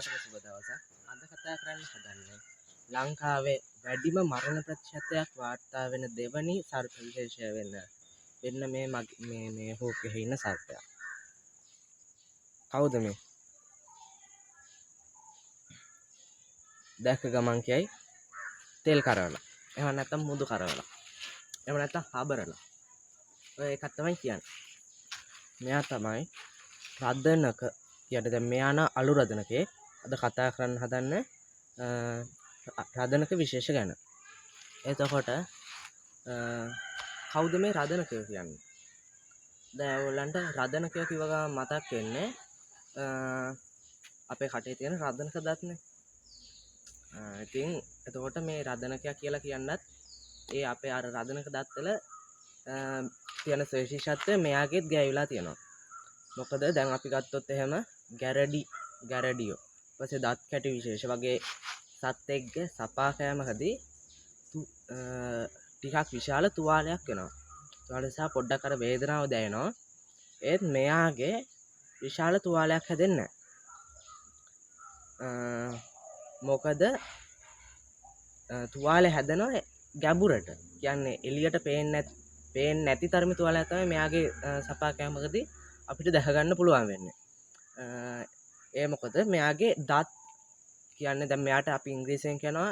හැමෝටම සුබ දවසක්. අද කතා කරන්න හදන්නේ ලංකාවේ වැඩිම මරණ ප්‍රතිශතයක් වාර්තා වෙන දෙවනි සර්ප විශේෂය වෙන්න මේ හෝකේ ඉන්න සර්පයා. කවුද මේ? දැක්ක ගමන් කියයි තෙල් කරවලා. එහෙම නැත්නම් මුදු කරවලා. එහෙම නැත්නම් හබරලා. ඔය එකක් තමයි කියන්නේ. මෙයා තමයි රදනක යට දැන් මෙයා න අලු රදනකේ අද කතා කරන්න හදන්නේ රදනක විශේෂ ගැන. එතකොට කවුද මේ රදනකය කියන්නේ? දැන් ඔයගොල්ලන්ට රදනකය කිව්ව ගමන් මතක් වෙන්නේ අපේ කටේ තියෙන රදනක දත්නේ. ඉතින් එතකොට මේ රදනකය කියලා කියන්නත් ඒ අපේ අර රදනක දත්වල තියෙන විශේෂත්වය මෙයාගෙත් ගෑවිලා තියෙනවා. මොකද දැන් අපි ගත්තොත් එහෙම ගැරඩියෝ ඊපස්සේ දත් කැටි විශේෂ වගේ සත්ෙක්ගේ සපා කෑමකදී ටිකක් විශාල තුවාලයක් වෙනවා. තුවාලය නිසා පොඩ්ඩක් අර වේදනාව දැනෙනවා. ඒත් මෙයාගේ විශාල තුවාලයක් හැදෙන්නේ නැහැ. මොකද තුවාලය හැදෙනවා ගැඹුරට. කියන්නේ එළියට පේන්නේ නැති තරමේ තුවාලයක් තමයි මෙයාගේ සපා කෑමකදී අපිට දැක ගන්න පුළුවන් වෙන්නේ. ඒ මොකද මෙයාගේ දත් කියන්නේ දැන් මෙයාට අපි ඉංග්‍රීසියෙන් කියනවා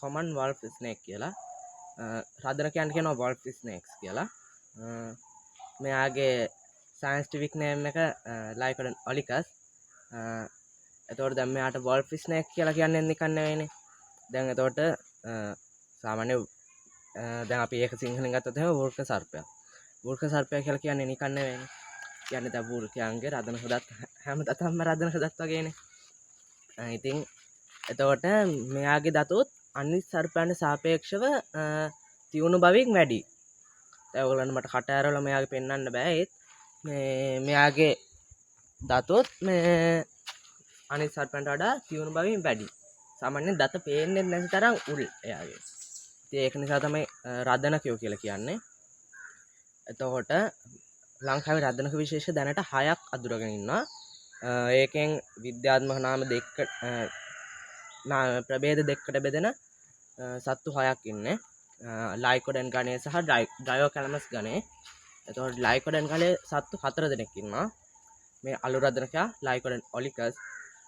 common wolf snake කියලා. රදනකයන්ට කියනවා wolf snakes කියලා. මෙයාගේ scientific name එක Lycodon olicus. එතකොට දැන් මෙයාට wolf snake කියලා කියන්නේ නිකන් නෙවෙයිනේ. දැන් එතකොට සාමාන්‍ය දැන් අපි ඒක සිංහලෙන් ගත්තොත් එහෙම වෘර්ක සර්පයා. වෘර්ක සර්පයා කියලා කියන්නේ නිකන් නෙවෙයිනේ. කියන්නේ දැන් වෘර්කයන්ගේ රදනක දත් හැම දතක්ම රදනක දත් වගේනේ. ඉතින් එතකොට මෙයාගේ දතොත් අනිත් සර්පයන්ට සාපේක්ෂව තියුණු බවින් වැඩි. දැන් ඔයගොල්ලන්ට මට කට ඇරවලා මෙයාගේ පෙන්වන්න බෑ. ඒත් මෙයාගේ දතොත් මේ අනිත් සර්පයන්ට වඩා තියුණු බවින් වැඩි. සාමාන්‍යයෙන් දත පේන්නේ නැති තරම් උල් එයාගේ. ඉතින් ඒක නිසා තමයි රදනකයෝ කියලා කියන්නේ. එතකොට ලංකාවේ රදනක විශේෂ දැනට 6ක් අඳුරගෙන ඉන්නවා. ඒකෙන් විද්‍යාත්මක නාම ප්‍රභේද දෙකකට බෙදෙන සත්තු 6ක් ඉන්නේ. ලයිකොඩන් ගණය සහ ඩයෝකැලමස් ගණය. එතකොට ලයිකොඩන් ගණයේ සත්තු 4 දෙනෙක් ඉන්නවා. මේ අලු රදනකයා ලයිකොඩන් ඔලිකස්,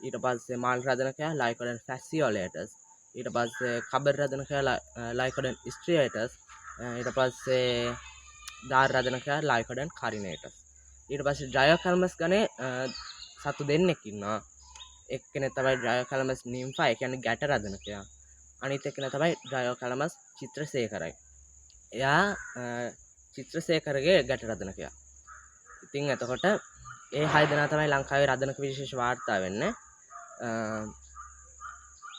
ඊට පස්සේ මාල් රදනකයා ලයිකොඩන් ෆැසියෝලේටස්, ඊට පස්සේ කබර් රදනකයා ලයිකොඩන් ස්ට්‍රියේටස්, ඊට පස්සේ දාර් රදනකයා ලයිකොඩන් කරිනේටස්. ඊට පස්සේ ඩයෝකැලමස් ගණයේ සත්තු දෙන්නෙක් ඉන්නවා. එක්කෙනෙක් තමයි ඩයෝකැලමස් නිම්ෆා, ඒ කියන්නේ ගැට රදනකයා. අනිත් එක්කෙනා තමයි ඩයෝකැලමස් චිත්‍රසේකරයි. එයා චිත්‍රසේකරගේ ගැට රදනකයා. ඉතින් එතකොට ඒ 6 දෙනා තමයි ලංකාවේ රදනක විශේෂ වාර්තා වෙන්නේ.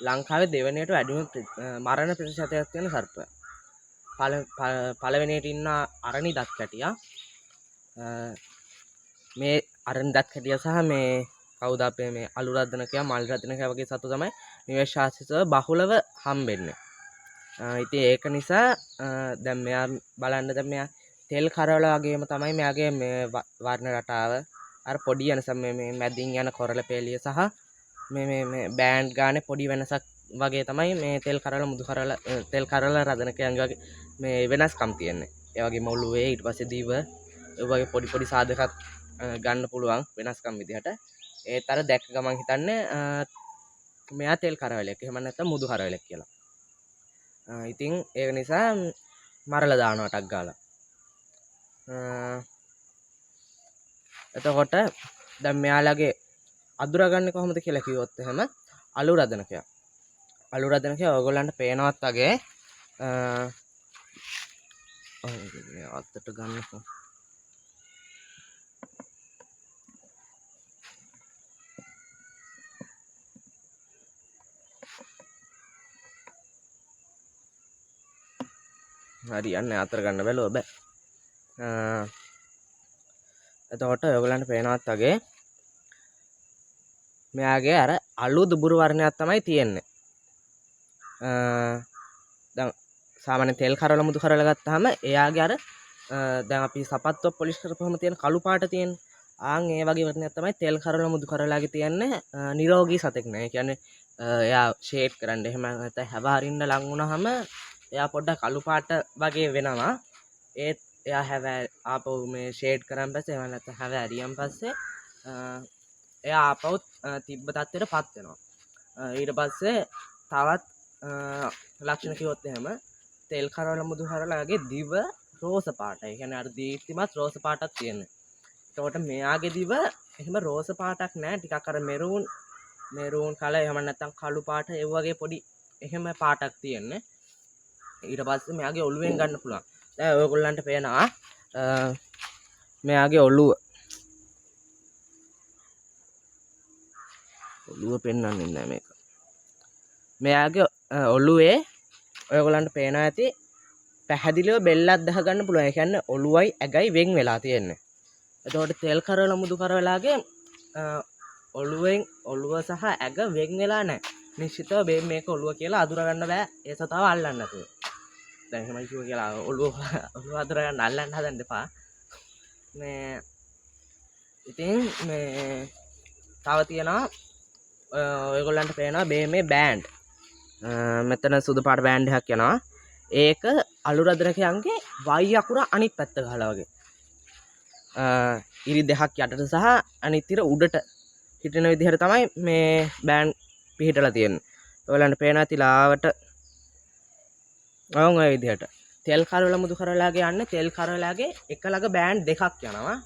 ලංකාවේ දෙවෙනියට වැඩිම මරණ ප්‍රතිශතයක් තියෙන සර්පයා. පළවෙනියට ඉන්න අරණි දත් කැටියා. මේ අරණි දත් කැටියා සහ මේ කවුද අපේ මේ අලු රදනකයා, මල් රදනකයා වගේ සතු තමයි නිවේශාසිතව බහුලව හම්බෙන්නේ. ඉතින් ඒක නිසා දැන් මෙයා බලන්න දැන් මෙයා තෙල් කරවලා වගේම තමයි මෙයාගේ මේ වර්ණ රටාව අර පොඩි වෙනස මේ මැදින් යන කොරළ පෙළිය සහ මේ බෑන්ඩ් ගානේ පොඩි වෙනසක් වගේ තමයි මේ තෙල් කරවලා මුදු කරවලා තෙල් කරවලා රදනකයන්ගේ වගේ මේ වෙනස්කම් තියෙන්නේ. ඒ වගේම ඔළුවේ ඊට පස්සේ දිව ඒ වගේ පොඩි සාධකත් ගන්න පුළුවන් වෙනස්කම් විදිහට. ඒත් අර දැක්ක ගමන් හිතන්නේ මෙයා තෙල් කරවලෙක්. එහෙම නැත්නම් මුදු කරවලෙක් කියලා. ඉතින් ඒක නිසා මරලා දානවා ටක් ගාලා. එතකොට දැන් මෙයාලගේ අඳුරගන්නේ කොහොමද කියලා කිව්වොත් එහෙම අලු රදනකයා. අලු රදනකයා ඔයගොල්ලන්ට පේනවත් වගේ අතට ගන්නකො. හරියන්නේ අතර ගන්න බැලුව බෑ. එතකොට ඔයගොල්ලන්ට පේනවත් වගේ මෙයාගේ අර අලු දුබුරු වර්ණයක් තමයි තියෙන්නේ. දැන් සාමාන්‍ය තෙල් කරවලා මුදු කරවලා ගත්තාම එයාගේ අර දැන් අපි සපත්තුව පොලිෂ් කරපුවම තියෙන කළු පාට තියෙන ආන් ඒ වගේ වර්ණයක් තමයි තෙල් කරවල මුදු කරවලාගේ තියෙන්නේ නිරෝගී සතෙක් නේ. ඒ කියන්නේ එයා ෂේඩ් කරන්න එහෙම නැත්නම් හැව හරින්න ලං වුණාම එයා පොඩ්ඩක් කළු පාට වගේ වෙනවා. ඒත් එයා හැව ආපහු මේ ෂේඩ් කරන් පස්සේ එහෙම නැත්නම් හැව ඇරියන් පස්සේ එයා ආපහු තිබ්බ තත්ත්වයට පත් වෙනවා. ඊට පස්සේ තවත් ලක්ෂණ කිව්වොත් එහෙම තෙල් කරවල මුදු කරවලාගේ දිව රෝස පාටයි. ඒ කියන්නේ අර දීප්තිමත් රෝස පාටක් තියෙනවා. එතකොට මෙයාගේ දිව එහෙම රෝස පාටක් නෑ. ටිකක් අර මෙරූන් කලර් එහෙම නැත්නම් කළු පාට ඒ වගේ පොඩි එහෙම පාටක් තියෙන්නේ. ඊට පස්සේ මෙයාගේ ඔළුවෙන් ගන්න පුළුවන්. දැන් ඔයගොල්ලන්ට පේනවා මෙයාගේ ඔළුව පෙන්වන්නේ නැහැ මේක. මෙයාගේ ඔළුවේ ඔයගොල්ලන්ට පේනවා ඇති පැහැදිලිව බෙල්ලක් දැක ගන්න පුළුවන්. ඒ කියන්නේ ඔළුවයි ඇගයි වෙන් වෙලා තියෙන්නේ. එතකොට තෙල් කරවල මුදු කරවලාගේ ඔළුව සහ ඇග වෙන් වෙලා නැහැ. නිශ්චිතව මේක ඔළුව කියලා අඳුර ගන්න බෑ. ඒ සතාව අල්ලන්න නැතුව. දැන් එහෙමයි කිව්ව කියලා ඔළුව අඳුර ගන්න අල්ලන්න හදන්න එපා. මේ ඉතින් මේ තව තියෙනවා ඔයගොල්ලන්ට පේනවා මේ බෑන්ඩ්. මෙතන සුදු පාට බෑන්ඩ් එකක් යනවා. ඒක අලු රදනකයන්ගේ වයි අකුර අනිත් පැත්ත ගහලා වගේ. ඉරි දෙකක් යටට සහ අනිත් ඉර උඩට හිටින විදිහට තමයි මේ බෑන්ඩ් පිහිටලා තියෙන්නේ. ඔයගොල්ලන්ට පේනවා තිලාවට ඔය විදිහට තෙල් කරවල මුදු කරවලාගේ යන්නේ තෙල් කරවලාගේ එක ළඟ බෑන්ඩ් දෙකක් යනවා.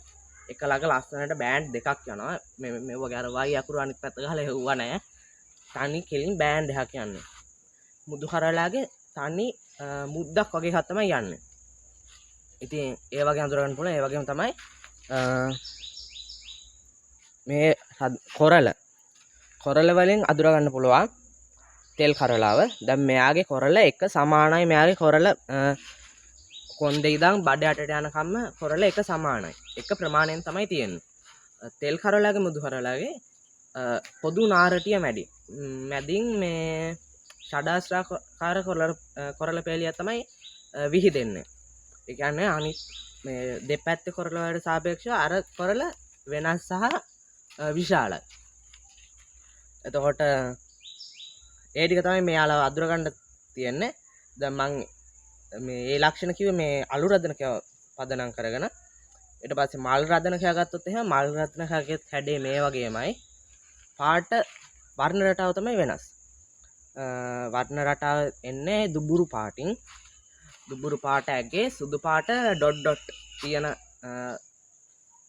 එක ළඟ ලස්සනට බෑන්ඩ් දෙකක් යනවා. මේ වගේ අර වයි අකුර අනිත් පැත්ත ගහලා හෙව්වා නෑ. තනි කෙලින් බෑන්ඩ් එකක් යන්නේ. මුදු කරවලාගේ තනි මුද්දක් වගේ එකක් තමයි යන්නේ. ඉතින් ඒ වගේ අඳුර ගන්න පුළුවන්. ඒ වගේම තමයි මේ කොරල වලින් අඳුර ගන්න පුළුවන් තෙල් කරවලාව. දැන් මෙයාගේ කොරල එක සමානයි. මෙයාගේ කොරල කොන්දේ ඉඳන් බඩ යටට යනකම්ම කොරල එක සමානයි. එක ප්‍රමාණයෙන් තමයි තියෙන්නේ. තෙල් කරවලාගේ මුදු කරවලාගේ පොදු නාරටිය මැදින් මේ ෂඩාස්ත්‍රාකාර කොරල පෙළිය තමයි විහිදෙන්නේ. ඒ කියන්නේ අනිත් මේ දෙපැත්තේ කොරල වලට සාපේක්ෂව අර කොරල වෙනස් සහ විශාලයි. එතකොට ඒ ටික තමයි මෙයාලා අඳුර ගන්න තියෙන්නේ. දැන් මම මේ ලක්ෂණ කිව්වේ මේ අලු රදනකය පදනම් කරගෙන. ඊට පස්සේ මල් රදනකය ගත්තොත් එහෙනම් මල් රදනකයගේ හැඩේ මේ වගේමයි. පාට වර්ණ රටාව තමයි වෙනස්. වර්ණ රටාව එන්නේ දුඹුරු පාටින්. දුඹුරු පාට ඇගේ සුදු පාට ඩොට් තියෙන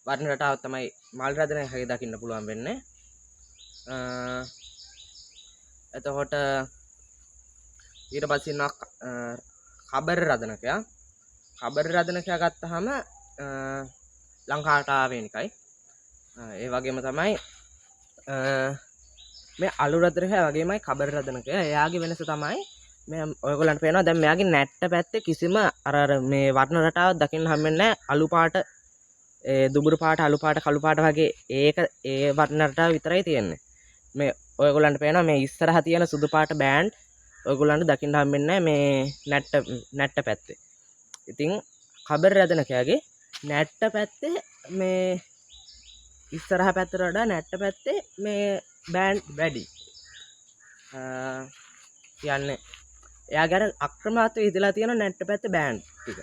වර්ණ රටාව තමයි මල් රදනකයගේ දකින්න පුළුවන් වෙන්නේ. එතකොට ඊට පස්සේ ඉන්නවා කබර රදනකය. කබර රදනකය ගත්තාම ලංකාවට ආවේනිකයි. ඒ වගේම තමයි මේ අලු රදනකය වගේමයි කබර රදනකය. එයාගේ වෙනස තමයි මේ ඔයගොල්ලන්ට පේනවා දැන් මෙයාගේ නැට්ට පැත්තේ කිසිම අර මේ වර්ණ රටාවක් දකින්න හම්බෙන්නේ නැහැ. අලු පාට දුඹුරු පාට අලු පාට කළු පාට වගේ ඒ වර්ණ රටාව විතරයි තියෙන්නේ. මේ ඔයගොල්ලන්ට පේනවා මේ ඉස්සරහා තියෙන සුදු පාට බෑන්ඩ් ඔයගොල්ලන්ට දකින්න හම්බෙන්නේ මේ නැට්ට පැත්තේ. ඉතින් කබර රදනකයාගේ නැට්ට පැත්තේ මේ ඉස්සරහා පැත්තට වඩා නැට්ට පැත්තේ මේ බෑන්ඩ් වැඩි. කියන්නේ එයාගේ අර අක්‍රමාත්ව ඉදලා තියෙන නැට්ට පැත්තේ බෑන්ඩ් ටික.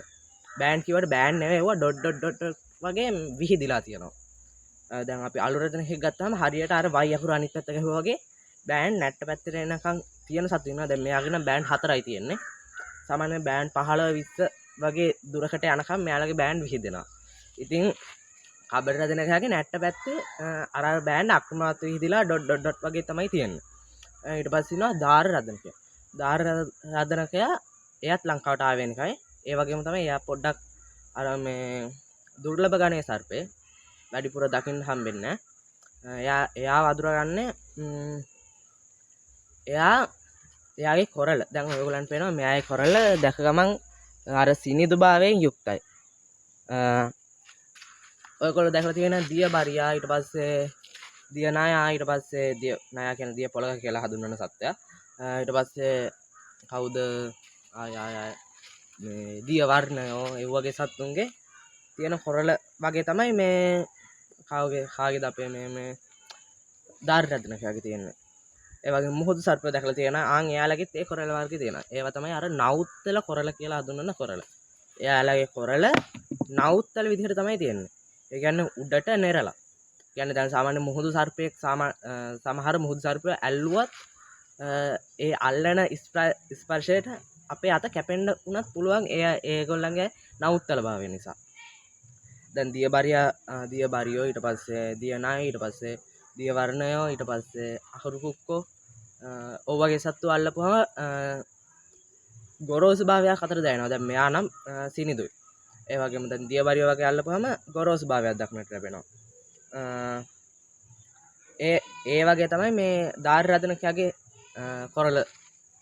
බෑන්ඩ් කියවට බෑන්ඩ් නෙවෙයි ඒවා ඩොට් වගේ විහිදිලා තියෙනවා. දැන් අපි අලු රදනකෙක් ගත්තාම හරියට අර වයි අකුර අනිත් පැත්ත ගහුවා වගේ බෑන්ඩ් නැට්ට පැත්තට එනකන් තියෙන සතු වෙනවා. දැන් මෙයාගේ නම් බෑන්ඩ් 4යි තියෙන්නේ. සාමාන්‍යයෙන් බෑන්ඩ් 15 20 වගේ දුරකට යනකම් මෙයාලගේ බෑන්ඩ් විහිදෙනවා. ඉතින් කබර රදනකයාගේ නැට්ට පැත්තේ අර බෑන්ඩ් අක්‍රමාත්ව විහිදිලා ඩොට් වගේ තමයි තියෙන්නේ. ඊට පස්සේ ඉන්නවා දාර රදනකය. දාර රදනකයා එයත් ලංකාවට ආවේනිකයි. ඒ වගේම තමයි එයා පොඩ්ඩක් අර මේ දුර්ලභ ගණයේ සර්පේ වැඩිපුර දකින්න හම්බෙන්නේ නැහැ. එයා වදුරගන්නේ එයාගේ කොරල. දැන් ඔයගොල්ලන්ට පේනවා මෙයාගේ කොරල දැක ගමන් අර සිනිඳුභාවයෙන් යුක්තයි. ඔයගොල්ලෝ දැකලා තියෙන දිය බරියා ඊට පස්සේ දිය නායා ඊට පස්සේ දිය නායා කියන දිය පොළක කියලා හඳුන්වන සත්වයා. ඊට පස්සේ කවුද මේ දිය වර්ණයෝ ඒ වගේ සත්තුන්ගේ තියෙන කොරල වගේ තමයි මේ කාගේද අපේ මේ දාර රැදෙනකගේ තියෙන්නේ. ඒ වගේ මුහුදු සර්පය දැකලා තියෙනවා. එයාලගෙත් ඒ කොරළ වර්ග තියෙනවා. ඒවා තමයි අර නවුත්තල කොරළ කියලා හඳුන්වන කොරළ. එයාලගේ කොරළ නවුත්තල විදිහට තමයි තියෙන්නේ. ඒ කියන්නේ උඩට නෙරලා. කියන්නේ දැන් සාමාන්‍ය මුහුදු සර්පයෙක් සමහර මුහුදු සර්පය ඇල්ලුවත් ඒ අල්ලන ස්පර්ශයට අපේ අත කැපෙන්න උනත් පුළුවන් ඒගොල්ලන්ගේ නවුත්තල භාවය නිසා. දැන් දියබරියෝ ඊට පස්සේ දියනාය ඊට පස්සේ දියවර්ණයෝ ඊට පස්සේ අහුරු කුක්කෝ ඔවගේ සත්තු අල්ලපුහම ගොරෝසු භාවයක් අතර දැනෙනවා. දැන් මෙයා නම් සිනිදුයි. ඒ වගේම දැන් දියබරියෝ වගේ අල්ලපුහම ගොරෝසු භාවයක් දක්නට ලැබෙනවා. ඒ වගේ තමයි මේ දාර රදනකයාගේ කොරළ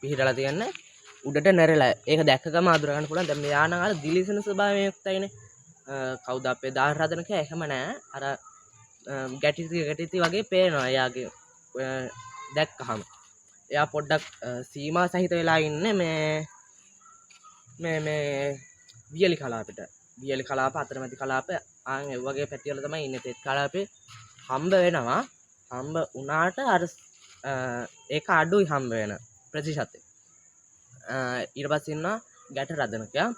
පිහිටලා තියන්නේ උඩට නැරලා. ඒක දැක්කම අඳුරගන්න පුළුවන්. දැන් මෙයා නම් අර දිලිසෙන ස්වභාවයෙන් යුක්තයිනේ. කවුද අපේ දාර රදනකයා එහෙම නෑ. අර ගැටිති වගේ පේනවා එයාගේ දැක්කහම. එයා පොඩ්ඩක් සීමා සහිත වෙලා ඉන්නේ මේ වියලි කලාපෙට. වියලි කලාප අතරමැදි කලාප ඒ වගේ පැතිවල තමයි ඉන්නේ. තෙත් කලාපේ හම්බ වෙනවා. හම්බ වුණාට අර ඒක අඩුයි හම්බ වෙන ප්‍රතිශතය. ඊට පස්සේ ඉන්නවා ගැට රදනකයා.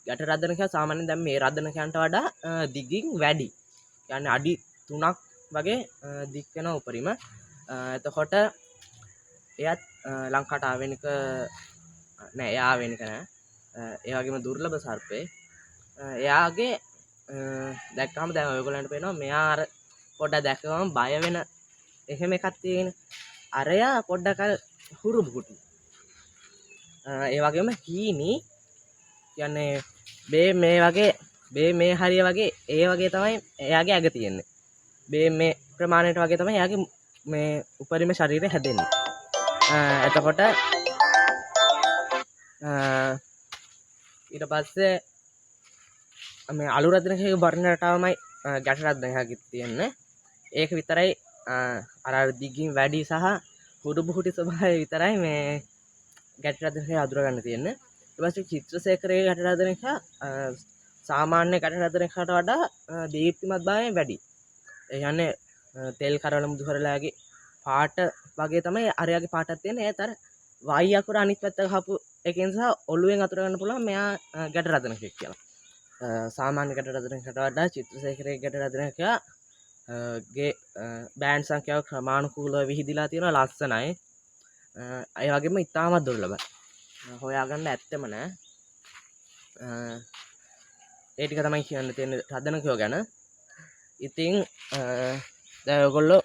ගැට රදනකයා සාමාන්‍යයෙන් දැන් මේ රදනකයන්ට වඩා දිගින් වැඩි. කියන්නේ අඩි 3ක් වගේ දික් වෙන උපරිම. එතකොට එයත් ලංකාවට ආවෙනික නෑ. එයා ආවෙනික නෑ. ඒ වගේම දුර්ලභ සර්පේ. එයාගේ දැක්කම දැන් ඔයගොල්ලන්ට පේනවා මෙයා අර පොඩ්ඩක් දැක්කම බය වෙන එහෙම එකක් තියෙන. අරයා පොඩ්ඩක් අර හුරු බුකුටි. ඒ වගේම හීනි කියන්නේ මේ වගේ මේ හරිය වගේ ඒ වගේ තමයි එයාගේ ඇඟ තියෙන්නේ. මේ ප්‍රමාණයට වගේ තමයි එයාගේ මේ උපරිම ශරීරය හැදෙන්නේ. එතකොට ඊට පස්සේ මේ අලු රදනකගේ වර්ණ රටාවමයි ගැට රදනකගේ තියෙන්නේ. ඒක විතරයි අර දිගින් වැඩි සහ හුරු බුහුටි ස්වභාවය විතරයි මේ ගැට රදනකගේ අඳුර ගන්න තියෙන්නේ. ඊට පස්සේ චිත්‍රසේකරයේ ගැට රදනක සාමාන්‍ය ගැට රදනකට වඩා දීප්තිමත් භාවය වැඩි. ඒ කියන්නේ තෙල් කරවල මුදු කරලාගේ පාට වගේ තමයි අරයාගේ පාටක් තියෙන්නේ. ඒත් අර වයි අකුර අනිත් පැත්ත ගහපු එකෙන් නිසා ඔළුවෙන් අතුර ගන්න පුළුවන් මෙයා ගැට රදනකෙක් කියලා. සාමාන්‍ය ගැට රදනකට වඩා චිත්‍රසේකරයේ ගැට රදනකයා ගේ බෑන්ඩ් සංඛ්‍යාව ක්‍රමානුකූලව විහිදිලා තියෙනවා. ලස්සනයි. ඒ වගේම ඉතාමත් දුර්ලභයි. හොයාගන්න ඇත්තම නෑ. ඒ ටික තමයි කියන්න තියෙන්නේ රදනකයෝ ගැන. ඉතින් දැන් ඔයගොල්ලෝ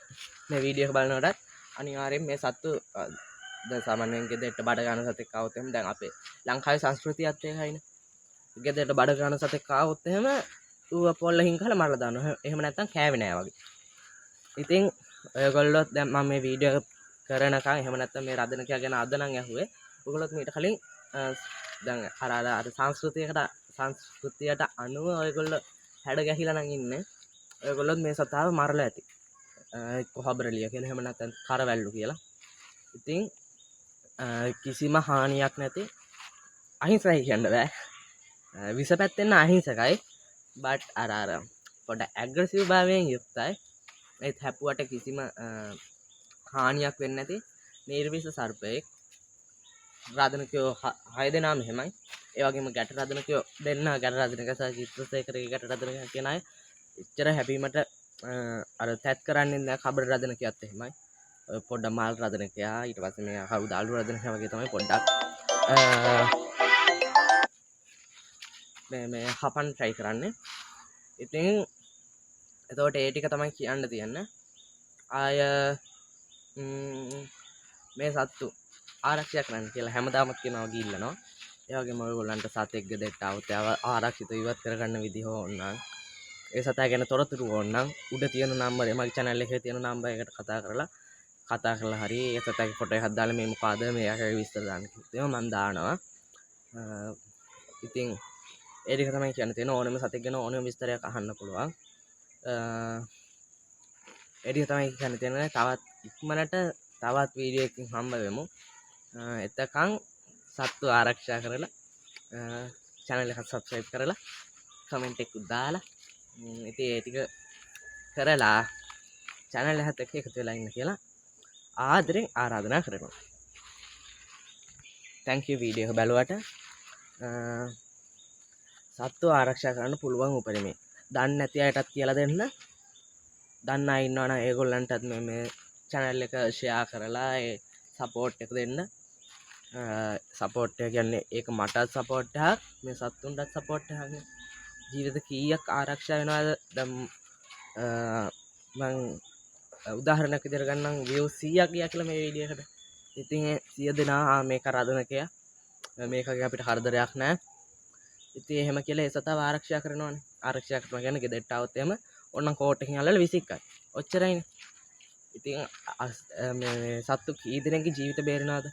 මේ වීඩියෝ එක බලනකොට අනිවාර්යෙන් මේ සත්තු දැන් සාමාන්‍යයෙන් ගෙදරට බඩ ගන්න සතෙක් ආවොත් එහෙම දැන් අපේ ලංකාවේ සංස්කෘතියත් ඒකයිනේ. ගෙදරට බඩ ගන්න සතෙක් ආවොත් එහෙම ඌව පොල්ලකින් ගහලා මරලා දානවා. එහෙම නැත්නම් කෑවේ නෑ වගේ. ඉතින් ඔයගොල්ලෝ දැන් මම මේ වීඩියෝ කරනකම් එහෙම නැත්නම් මේ රදනකයා ගැන අද නම් ඇහුවේ. ඔයගොල්ලොත් මීට කලින් දැන් අර සංස්කෘතියට අනුව ඔයගොල්ලෝ හැඩ ගැහිලා නම් ඉන්නේ. ඔයගොල්ලොත් මේ සතාව මරලා ඇති. කොහබරලිය කියලා එහෙම නැත්නම් කරවැල්ලු කියලා. ඉතින් කිසිම හානියක් නැති අහිංසකයි කියන්න බෑ. විස පැත්තෙන් අහිංසකයි. බට් අර පොඩ ඇග්‍රසිව් භාවයෙන් යුක්තයි. ඒත් හැපුවට කිසිම හානියක් වෙන්නේ නැති නිර්විෂ සර්පයෙක්. රදනකයෝ 6 දෙනාම එහෙමයි. ඒ වගේම ගැට රදනකයෝ දෙන්න ගැට රදනක සහ චිත්‍රසේකරගේ ගැට රදනක කියන අය එච්චර හැපීමට අර තැත් කරන්නේ නැහැ. කබර රදනකයත් එහෙමයි. පොඩ්ඩක් මාල් රදනකයා ඊට පස්සේ මේ කවුද අලු රදනකයා වගේ තමයි පොඩ්ඩක් මේ හපන් try කරන්නේ. ඉතින් එතකොට ඒ ටික තමයි කියන්න තියෙන්නේ. ආය මේ සත්තු ආරක්ෂා කරන්න කියලා හැමදාමත් කියනවා ගිහිල්ලනවා. ඒ වගේම ඔයගොල්ලන්ට සතෙක් ගෙදරට આવුත් ඒව ආරක්ෂිතව ඉවත් කරගන්න විදිහ ඕනනම් ඒ සතා ගැන තොරතුරු ඕනනම් උඩ තියෙන නම්බරේ මගේ channel එකේ තියෙන නම්බර් එකට කතා කරලා හරි ඒ සතාගේ ෆොටෝ එකක් දාලා මේ මොකಾದ මේ යකගේ විස්තර දාන්න කිව්වම මම දානවා. ඉතින් ඒ ටික තමයි කියන්න තියෙන. ඕනෙම සතෙක් ගැන ඕනෙම විස්තරයක් අහන්න පුළුවන්. ඒ ටික තමයි කියන්න තියෙන. තවත් ඉක්මනට තවත් වීඩියෝ එකකින් හම්බ වෙමු. එතකන් සත්තු ආරක්ෂා කරලා channel එක subscribe කරලා comment එකක් දාලා ඉතින් ඒ ටික කරලා channel එකත් එක්ක එකතු වෙලා ඉන්න කියලා ආදරෙන් ආරාධනා කරනවා. thank you වීඩියෝ එක බලුවට. සත්තු ආරක්ෂා කරන්න පුළුවන් උපරිමේ. දන්නේ නැති අයටත් කියලා දෙන්න. දන්න අය ඉන්නවා නම් ඒගොල්ලන්ටත් මේ channel එක share කරලා ඒ support එක දෙන්න. සපෝට් එක කියන්නේ ඒක මටත් සපෝට් එකක් මේ සත්තුන්ටත් සපෝට් එකක්. ජීවිත කීයක් ආරක්ෂා වෙනවද? දැන් මං උදාහරණයක් විදිහට ගන්නම් view 100ක් ගියා කියලා මේ වීඩියෝ එකට. ඉතින් 100 දෙනා මේක රදනකයා මේකගේ අපිට හර්ධරයක් නැහැ. ඉතින් එහෙම කියලා ඒ සතාව ආරක්ෂා කරනවානේ. ආරක්ෂා කරනවා කියන්නේ ගෙදරට આવත් එහෙම ඕනනම් කෝට් එකකින් අල්ලලා විසික්කයි. ඔච්චරයිනේ. ඉතින් මේ සත්තු කී දෙනෙක්ගේ ජීවිත බේරෙනවද?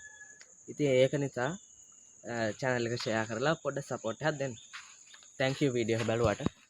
ඉතින් ඒක නිසා channel එක share කරලා පොඩ්ඩක් support එකක් දෙන්න. thank you වීඩියෝ එක බලුවට.